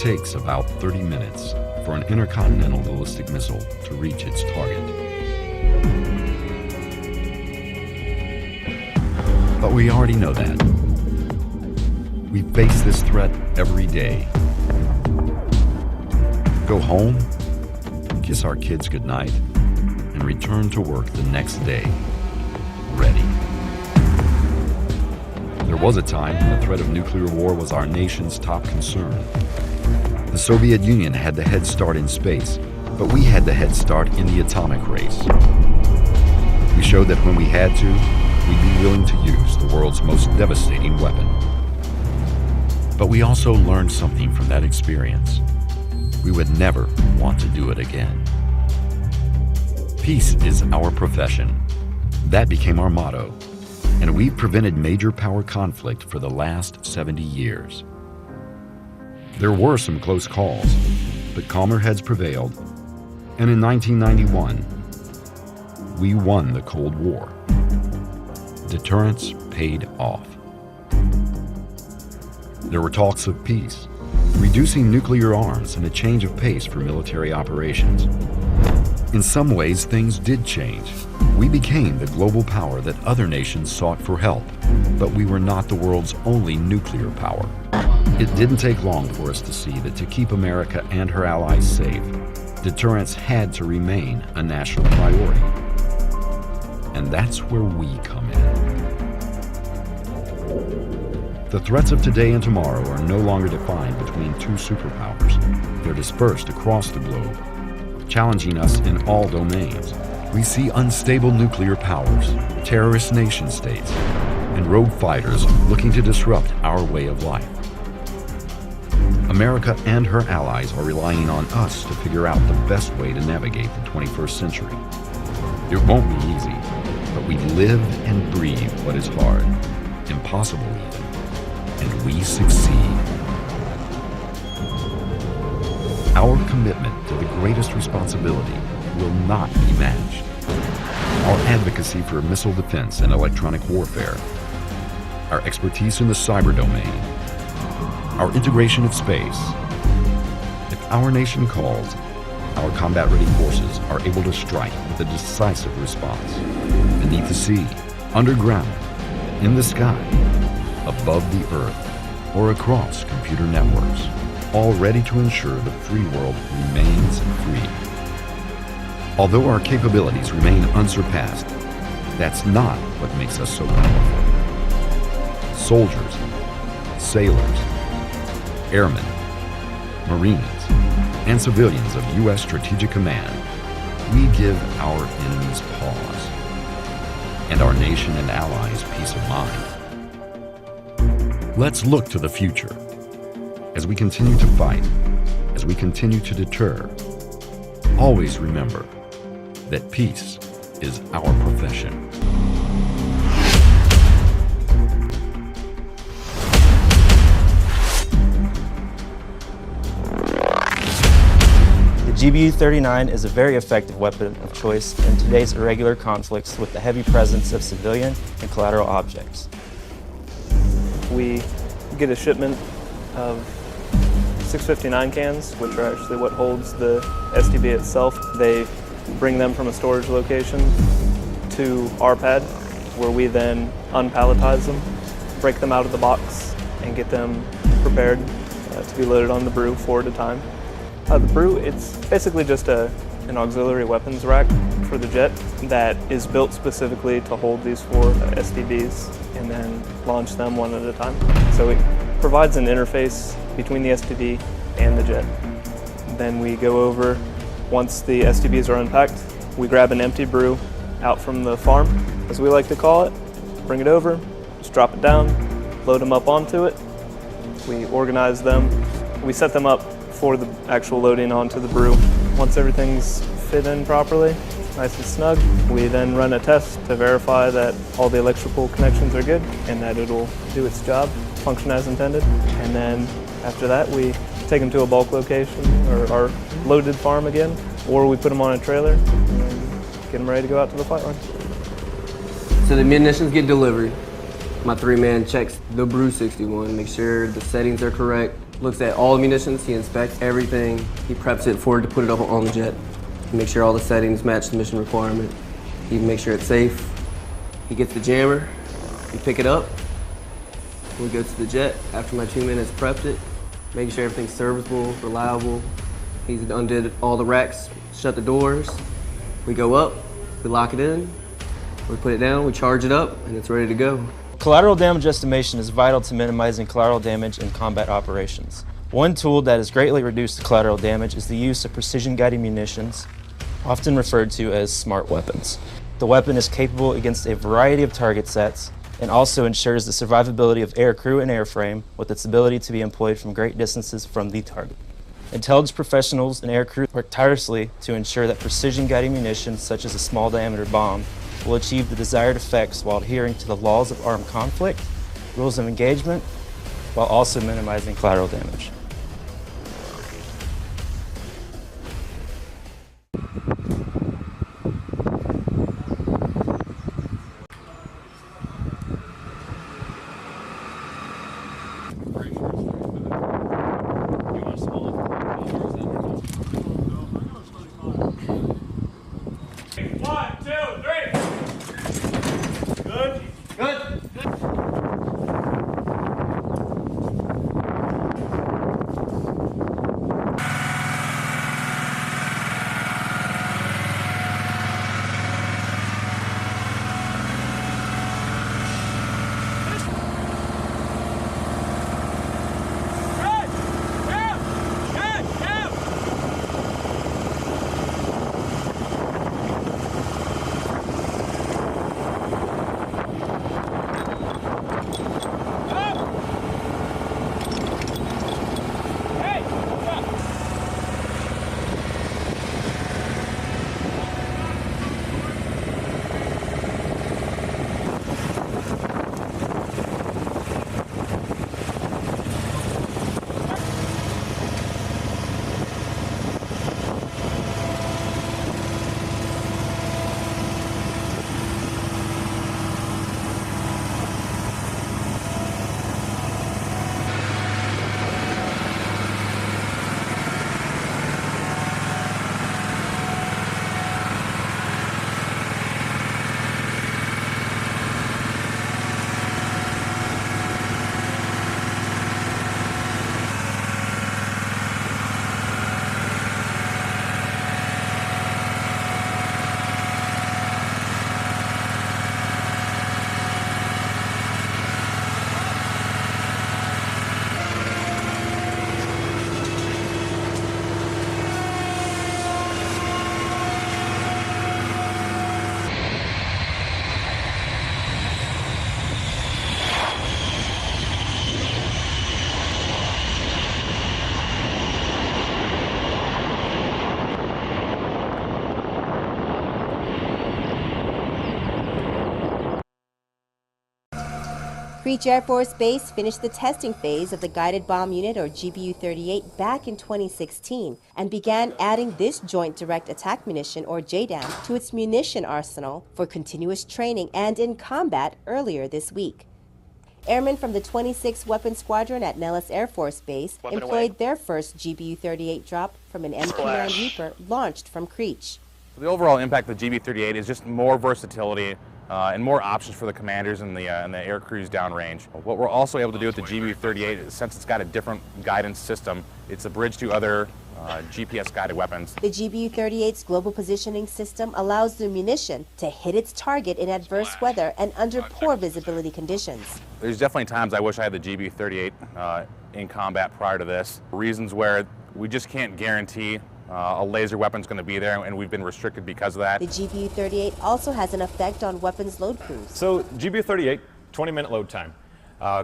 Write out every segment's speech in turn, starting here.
takes about 30 minutes for an intercontinental ballistic missile to reach its target. But we already know that. We face this threat every day. Go home, kiss our kids goodnight, and return to work the next day, ready. There was a time when the threat of nuclear war was our nation's top concern. The Soviet Union had the head start in space, but we had the head start in the atomic race. We showed that when we had to, we'd be willing to use the world's most devastating weapon. But we also learned something from that experience. We would never want to do it again. Peace is our profession. That became our motto, and we've prevented major power conflict for the last 70 years. There were some close calls, but calmer heads prevailed, and in 1991, we won the Cold War. Deterrence paid off. There were talks of peace, reducing nuclear arms and a change of pace for military operations. In some ways, things did change. We became the global power that other nations sought for help, but we were not the world's only nuclear power. It didn't take long for us to see that to keep America and her allies safe, deterrence had to remain a national priority. And that's where we come in. The threats of today and tomorrow are no longer defined between two superpowers. They're dispersed across the globe, challenging us in all domains. We see unstable nuclear powers, terrorist nation states, and rogue fighters looking to disrupt our way of life. America and her allies are relying on us to figure out the best way to navigate the 21st century. It won't be easy, but we live and breathe what is hard, impossible even, and we succeed. Our commitment to the greatest responsibility will not be matched. Our advocacy for missile defense and electronic warfare, our expertise in the cyber domain, our integration of space. If our nation calls, our combat-ready forces are able to strike with a decisive response. Beneath the sea, underground, in the sky, above the earth, or across computer networks, all ready to ensure the free world remains free. Although our capabilities remain unsurpassed, that's not what makes us so powerful. Soldiers, sailors, airmen, Marines, and civilians of U.S. Strategic Command, we give our enemies pause, and our nation and allies peace of mind. Let's look to the future. As we continue to fight, as we continue to deter, always remember that peace is our profession. The GBU-39 is a very effective weapon of choice in today's irregular conflicts with the heavy presence of civilian and collateral objects. We get a shipment of 659 cans, which are actually what holds the SDB itself. They bring them from a storage location to our pad, where we then unpalletize them, break them out of the box, and get them prepared to be loaded on the brew 4 at a time. The brew, it's basically just an auxiliary weapons rack for the jet that is built specifically to hold these 4 SDBs and then launch them 1 at a time. So it provides an interface between the SDB and the jet. Then we go over, once the SDBs are unpacked, we grab an empty brew out from the farm, as we like to call it, bring it over, just drop it down, load them up onto it. We organize them, we set them up for the actual loading onto the brew. Once everything's fit in properly, nice and snug, we then run a test to verify that all the electrical connections are good and that it'll do its job, function as intended. And then after that, we take them to a bulk location or our loaded farm again, or we put them on a trailer and get them ready to go out to the flight line. So the munitions get delivered. My 3-man checks the brew 61, make sure the settings are correct, looks at all the munitions, he inspects everything, he preps it for to put it up on the jet. He makes sure all the settings match the mission requirement. He makes sure it's safe. He gets the jammer, we pick it up, we go to the jet. After my 2 minutes prepped it, making sure everything's serviceable, reliable. He's undid all the racks, shut the doors. We go up, we lock it in, we put it down, we charge it up, and it's ready to go. Collateral damage estimation is vital to minimizing collateral damage in combat operations. One tool that has greatly reduced collateral damage is the use of precision-guided munitions, often referred to as smart weapons. The weapon is capable against a variety of target sets and also ensures the survivability of aircrew and airframe with its ability to be employed from great distances from the target. Intelligence professionals and aircrew work tirelessly to ensure that precision-guided munitions, such as a small-diameter bomb, will achieve the desired effects while adhering to the laws of armed conflict, rules of engagement, while also minimizing collateral damage. Creech Air Force Base finished the testing phase of the Guided Bomb Unit, or GBU-38, back in 2016 and began adding this Joint Direct Attack Munition, or JDAM, to its munition arsenal for continuous training and in combat earlier this week. Airmen from the 26th Weapon Squadron at Nellis Air Force Base employed their first GBU-38 drop from an MP-9 Reaper launched from Creech. The overall impact of the GBU-38 is just more versatility and more options for the commanders and the air crews downrange. What we're also able to do with the GBU-38 is, since it's got a different guidance system, it's a bridge to other GPS-guided weapons. The GBU-38's global positioning system allows the munition to hit its target in adverse weather and under poor visibility conditions. There's definitely times I wish I had the GBU-38 in combat prior to this. Reasons where we just can't guarantee a laser weapon's going to be there, and we've been restricted because of that. The GBU-38 also has an effect on weapons load crews. So GBU-38, 20-minute load time,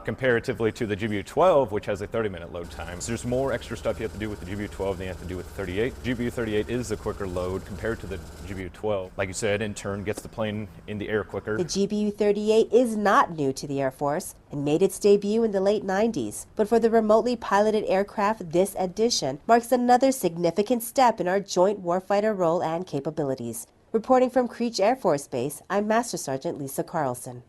comparatively to the GBU-12, which has a 30-minute load time. So there's more extra stuff you have to do with the GBU-12 than you have to do with the 38. GBU-38 is a quicker load compared to the GBU-12. Like you said, in turn, gets the plane in the air quicker. The GBU-38 is not new to the Air Force and made its debut in the late 90s. But for the remotely piloted aircraft, this addition marks another significant step in our joint warfighter role and capabilities. Reporting from Creech Air Force Base, I'm Master Sergeant Lisa Carlson.